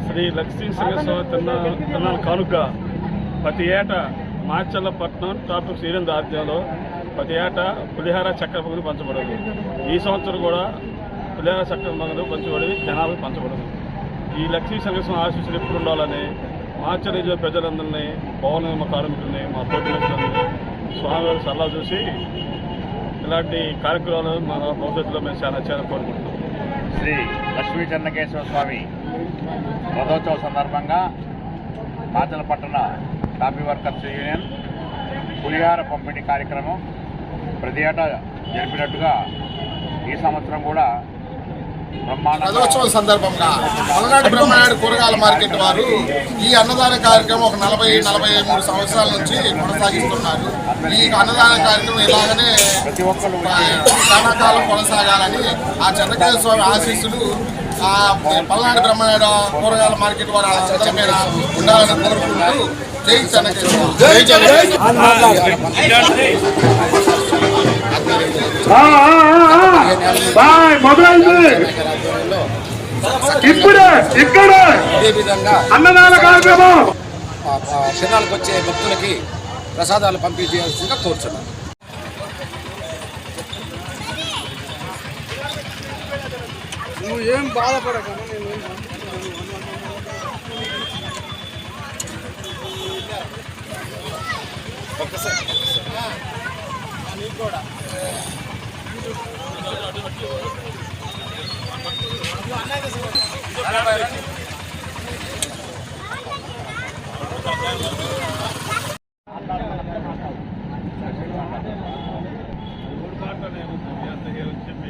శ్రీ లక్ష్మీ సింగస్వామి తిరునాళ్ళ కానుక ప్రతి ఏటా మాచర్లపట్నం ట్రాఫిక్ శ్రీరంగ ఆధ్వర్యంలో ప్రతి ఏటా పులిహార చక్కెర పొంగులు పంచబడదు. ఈ సంవత్సరం కూడా పులిహార చక్కెర పొంగులు పంచబడి జనాలకు పంచబడదు. ఈ లక్ష్మీ సింగస్వామి ఆశీస్సులు ఎప్పుడు ఉండాలని మాచర్ల నియోజక ప్రజలందరినీ, భవన నిర్మాణ కార్మికులని, మా తోటి మిత్రులని స్వామివారి సలహా చూసి ఇలాంటి కార్యక్రమాలు మన భవిష్యత్తులో మేము చాలా కోరుకుంటున్నాం. శ్రీ లక్ష్మీ చెన్నకేశ్వర స్వామి రథోత్సవ సందర్భంగా మాచర్లపట్టణ కాఫీ వర్కర్స్ యూనియన్ పులిహార పంపిణీ కార్యక్రమం ప్రతి ఏటా జరిపినట్టుగా ఈ సంవత్సరం కూడా రథోత్సవం సందర్భంగా పల్నాడు బ్రహ్మనాయుడు కూరగాయల మార్కెట్ వారు ఈ అన్నదాన కార్యక్రమం ఒక 40-43 సంవత్సరాల నుంచి కొనసాగిస్తున్నారు. ఈ అన్నదాన కార్యక్రమం ఇలాగనే చాలా కాలం కొనసాగాలని ఆ చెన్నకేశ్వర స్వామి ఆశీస్సులు పల్నాడు బ్రహ్మనాయుడు కూరగాయల మార్కెట్ వారు అందరి మీద ఉండాలని కోరుకుంటూ జై చెన్నకేశ్వర. ఇదే విధంగా అన్నదాన కార్యక్రమం క్షణాలకు వచ్చే భక్తులకి ప్రసాదాలు పంపిణీ చేయాల్సిందిగా కోరుచున్నాం. నువ్వు ఏం బాధపడక చెప్పి